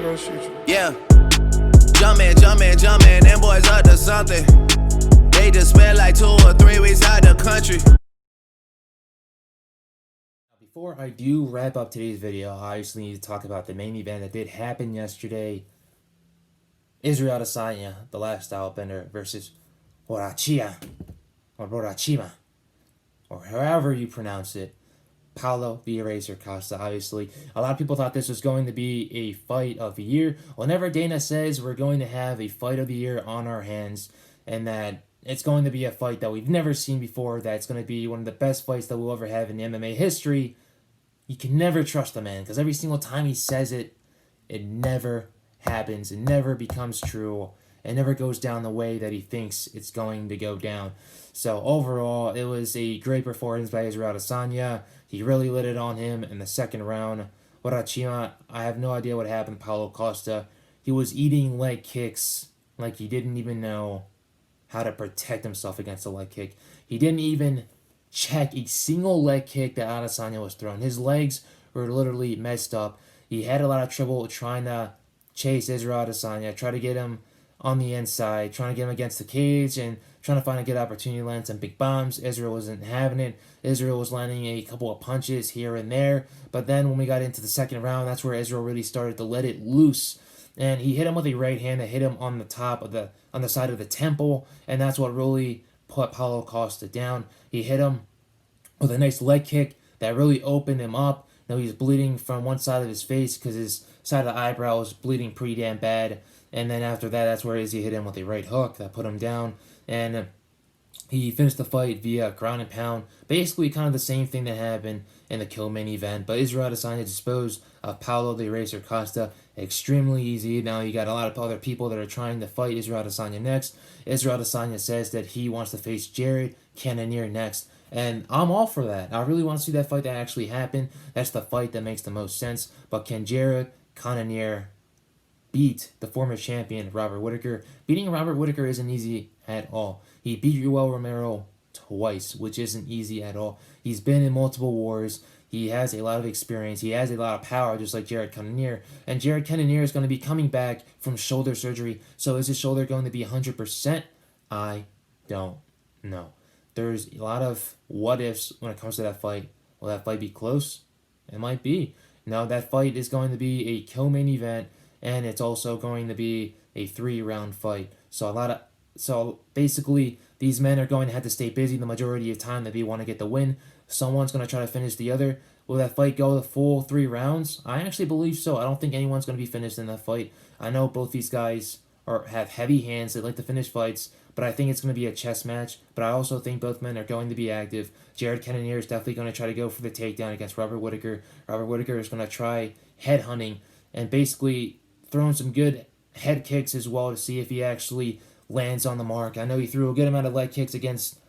Yeah. Jumpin', them boys up to something. They just spent like 2 or 3 weeks out the country. Before I do wrap up today's video, I obviously need to talk about the main event that did happen yesterday. Israel Adesanya, the lifestyle bender, versus Borachia, or Borachima, or however you pronounce it, Paulo the Eraser Costa. Obviously, a lot of people thought this was going to be a fight of the year. Whenever Dana says we're going to have a fight of the year on our hands, and that it's going to be a fight that we've never seen before, that it's going to be one of the best fights that we'll ever have in MMA history, you can never trust the man, because every single time he says it, it never happens. It never becomes true. It never goes down the way that he thinks it's going to go down. So overall, it was a great performance by Israel Adesanya. He really lit it on him in the second round. Borachima, I have no idea what happened to Paulo Costa. He was eating leg kicks like he didn't even know how to protect himself against a leg kick. He didn't even check a single leg kick that Adesanya was throwing. His legs were literally messed up. He had a lot of trouble trying to chase Israel Adesanya, try to get him on the inside, trying to get him against the cage, and trying to find a good opportunity to land some big bombs. Israel wasn't having it. Israel was landing a couple of punches here and there, but then when we got into the second round, that's where Israel really started to let it loose. And he hit him with a right hand that hit him on the side of the temple, and that's what really put Paulo Costa down. He hit him with a nice leg kick that really opened him up. Now he's bleeding from one side of his face because his side of the eyebrow was bleeding pretty damn bad. And then after that, that's where Izzy hit him with a right hook that put him down. And he finished the fight via ground and pound. Basically kind of the same thing that happened in the Kill main event. But Israel Adesanya disposed of Paulo the Eraser Costa extremely easy. Now you got a lot of other people that are trying to fight Israel Adesanya next. Israel Adesanya says that he wants to face Jared Cannonier next. And I'm all for that. I really want to see that fight that actually happen. That's the fight that makes the most sense. But can Jared Cannonier beat the former champion Robert Whittaker? Beating Robert Whittaker isn't easy at all. He beat Yoel Romero twice, which isn't easy at all. He's been in multiple wars. He has a lot of experience. He has a lot of power, just like Jared Cannonier. And Jared Cannonier is going to be coming back from shoulder surgery. So is his shoulder going to be 100%? I don't know. There's a lot of what ifs when it comes to that fight. Will that fight be close? It might be. No, that fight is going to be a co-main event, and it's also going to be a 3-round fight. So basically, these men are going to have to stay busy the majority of time that they want to get the win. Someone's going to try to finish the other. Will that fight go the full 3 rounds? I actually believe so. I don't think anyone's going to be finished in that fight. I know both these guys have heavy hands. They like to finish fights, but I think it's going to be a chess match. But I also think both men are going to be active. Jared Cannonier is definitely going to try to go for the takedown against Robert Whittaker. Robert Whittaker is going to try head hunting and basically throwing some good head kicks as well to see if he actually lands on the mark. I know he threw a good amount of leg kicks against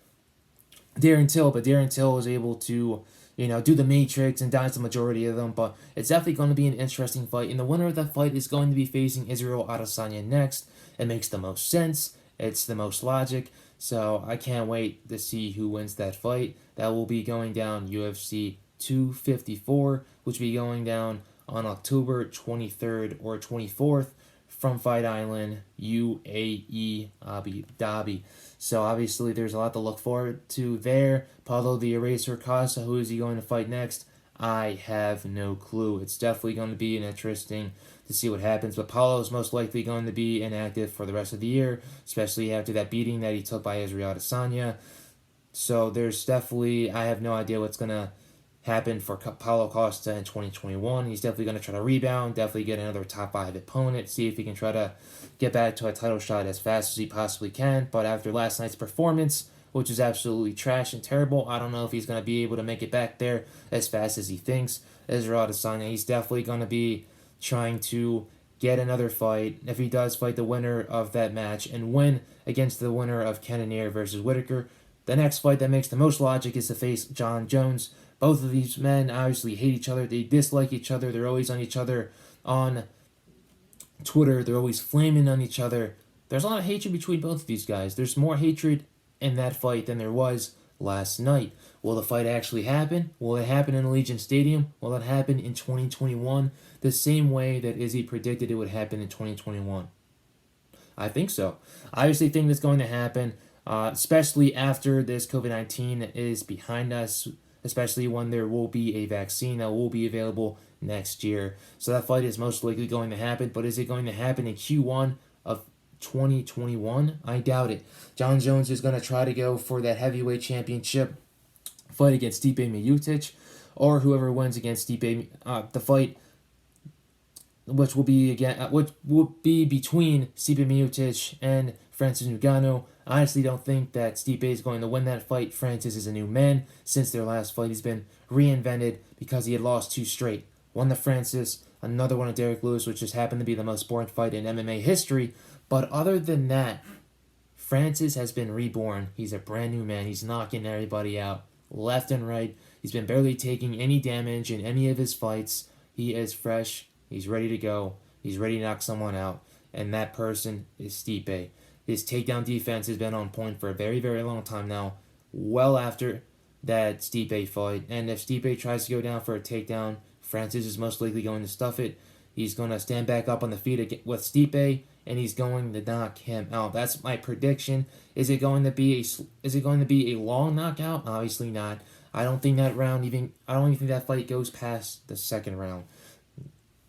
Darren Till, but Darren Till was able to, do the matrix and dodge the majority of them. But it's definitely going to be an interesting fight. And the winner of that fight is going to be facing Israel Adesanya next. It makes the most sense. It's the most logic. So I can't wait to see who wins that fight. That will be going down UFC 254, which will be going down on October 23rd or 24th from Fight Island, UAE, Abu Dhabi. So obviously there's a lot to look forward to there. Paulo the Eraser Costa, who is he going to fight next? I have no clue. It's definitely going to be interesting to see what happens. But Paulo is most likely going to be inactive for the rest of the year, especially after that beating that he took by Israel Adesanya. So there's definitely, I have no idea what's going to happen for Paulo Costa in 2021. He's definitely going to try to rebound, definitely get another top 5 opponent, see if he can try to get back to a title shot as fast as he possibly can. But after last night's performance, which is absolutely trash and terrible, I don't know if he's going to be able to make it back there as fast as he thinks. Israel Adesanya, he's definitely going to be trying to get another fight. If he does fight the winner of that match and win against the winner of Cannonier versus Whittaker, the next fight that makes the most logic is to face John Jones. Both of these men obviously hate each other. They dislike each other. They're always on each other on Twitter. They're always flaming on each other. There's a lot of hatred between both of these guys. There's more hatred in that fight than there was last night. Will the fight actually happen? Will it happen in Allegiant Stadium? Will it happen in 2021? The same way that Izzy predicted it would happen in 2021. I think so. I obviously think that's going to happen, especially after this COVID-19 is behind us, especially when there will be a vaccine that will be available next year. So that fight is most likely going to happen, but is it going to happen in Q1 of 2021? I doubt it. Jon Jones is going to try to go for that heavyweight championship fight against Stipe Miocic, or whoever wins against Stipe. The fight, which will be between Stipe Miocic and Francis Ngannou. I honestly don't think that Stipe is going to win that fight. Francis is a new man since their last fight. He's been reinvented because he had lost 2 straight. One to Francis, another one to Derek Lewis, which just happened to be the most boring fight in MMA history. But other than that, Francis has been reborn. He's a brand new man. He's knocking everybody out left and right. He's been barely taking any damage in any of his fights. He is fresh. He's ready to go. He's ready to knock someone out. And that person is Stipe. His takedown defense has been on point for a very, very long time now. Well after that Stipe fight. And if Stipe tries to go down for a takedown, Francis is most likely going to stuff it. He's going to stand back up on the feet with Stipe, and he's going to knock him out. That's my prediction. Is it going to be a long knockout? Obviously not. I don't think that fight goes past the second round.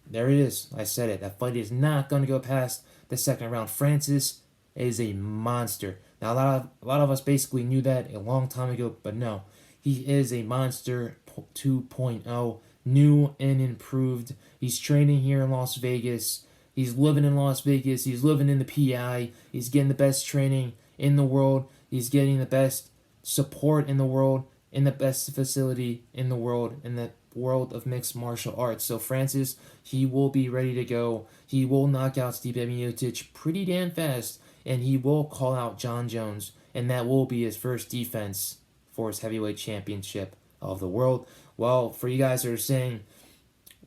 There it is. I said it. That fight is not going to go past the second round. Francis is a monster. Now a lot of us basically knew that a long time ago, but no. He is a monster 2.0, new and improved. He's training here in Las Vegas. He's living in Las Vegas. He's living in the PI. He's getting the best training in the world. He's getting the best support in the world, in the best facility in the world, in the world of mixed martial arts. So Francis, he will be ready to go. He will knock out Stipe Miocic pretty damn fast, and he will call out Jon Jones, and that will be his first defense for his heavyweight championship of the world. Well, for you guys that are saying,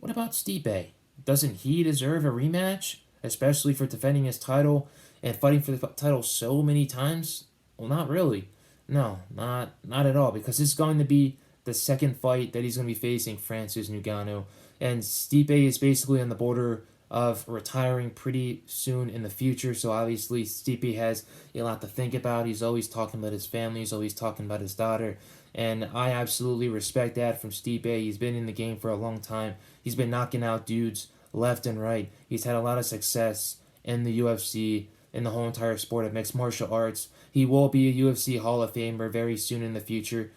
what about Stipe? Doesn't he deserve a rematch, especially for defending his title and fighting for the title so many times? Well, not really. No, not at all, because it's going to be the second fight that he's going to be facing Francis Ngannou, and Stipe is basically on the border of retiring pretty soon in the future, so obviously Stipe has a lot to think about. He's always talking about his family, he's always talking about his daughter, and I absolutely respect that from Stipe. He's been in the game for a long time. He's been knocking out dudes left and right. He's had a lot of success in the UFC, in the whole entire sport of mixed martial arts. He will be a UFC Hall of Famer very soon in the future,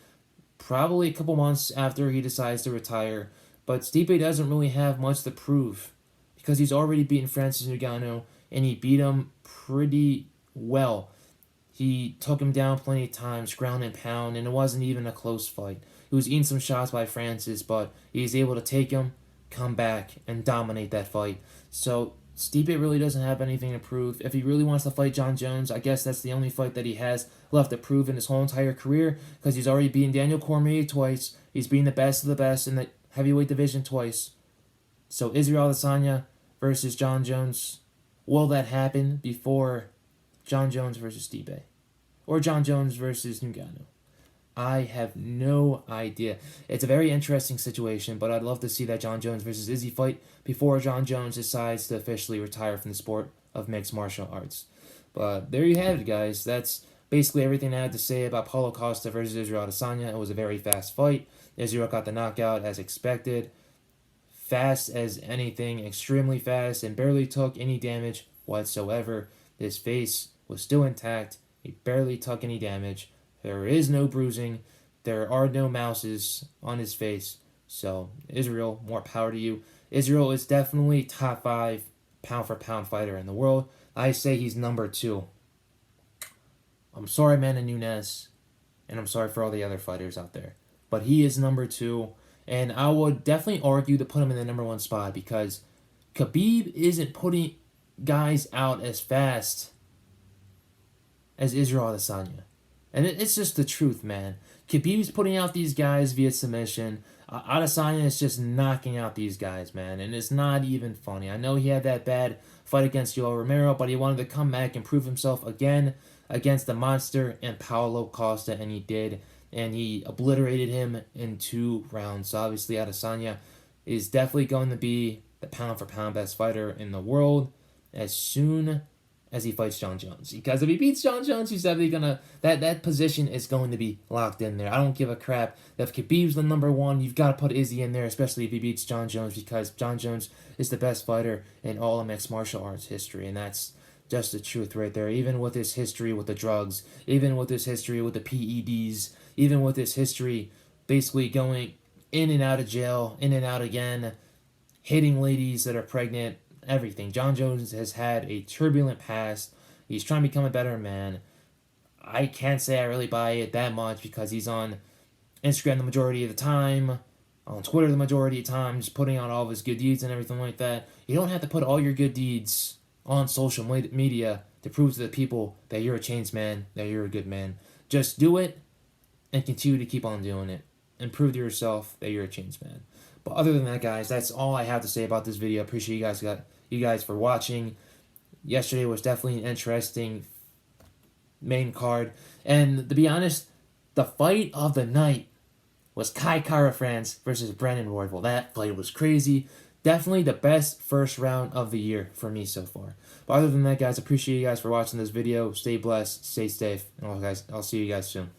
probably a couple months after he decides to retire. But Stipe doesn't really have much to prove because he's already beaten Francis Ngannou, and he beat him pretty well. He took him down plenty of times, ground and pound, and it wasn't even a close fight. He was eating some shots by Francis, but he was able to take him, come back, and dominate that fight. So Stipe really doesn't have anything to prove. If he really wants to fight Jon Jones, I guess that's the only fight that he has left to prove in his whole entire career, because he's already beaten Daniel Cormier twice. He's beaten the best of the best in the heavyweight division twice. So Izzy Adesanya versus Jon Jones, will that happen before Jon Jones versus Stipe? Or Jon Jones versus Ngannou? I have no idea. It's a very interesting situation, but I'd love to see that Jon Jones versus Izzy fight before Jon Jones decides to officially retire from the sport of mixed martial arts. But there you have it, guys. That's basically everything I had to say about Paulo Costa versus Israel Adesanya. It was a very fast fight. Israel got the knockout as expected. Fast as anything, extremely fast, and barely took any damage whatsoever. His face was still intact. He barely took any damage. There is no bruising. There are no mouses on his face. So, Israel, more power to you. Israel is definitely top 5 pound-for-pound fighter in the world. I say he's number 2. I'm sorry, Amanda Nunes, and I'm sorry for all the other fighters out there. But he is number 2, and I would definitely argue to put him in the number 1 spot, because Khabib isn't putting guys out as fast as Israel Adesanya. And it's just the truth, man. Khabib's putting out these guys via submission. Adesanya is just knocking out these guys, man. And it's not even funny. I know he had that bad fight against Yoel Romero, but he wanted to come back and prove himself again against the monster and Paulo Costa, and he did. and he obliterated him in 2 rounds. So obviously Adesanya is definitely going to be the pound for pound best fighter in the world as soon as he fights John Jones. Because if he beats John Jones, he's definitely gonna that position is going to be locked in there. I don't give a crap if Khabib's the number 1. You've got to put Izzy in there, especially if he beats John Jones, because John Jones is the best fighter in all of mixed martial arts history, and that's just the truth right there. Even with his history with the drugs, even with his history with the PEDs, even with his history basically going in and out of jail, in and out again, hitting ladies that are pregnant, everything. John Jones has had a turbulent past. He's trying to become a better man. I can't say I really buy it that much because he's on Instagram the majority of the time, on Twitter the majority of the time, just putting out all of his good deeds and everything like that. You don't have to put all your good deeds on social media to prove to the people that you're a changed man, that you're a good man. Just do it and continue to keep on doing it and prove to yourself that you're a changed man. But other than that, guys, that's all I have to say about this video. Appreciate you guys for watching. Yesterday was definitely an interesting main card, and to be honest, the fight of the night was Kai Kara-France versus Brandon Royval. That fight was crazy. Definitely the best first round of the year for me so far. But other than that, guys, appreciate you guys for watching this video. Stay blessed, stay safe, and I'll see you guys soon.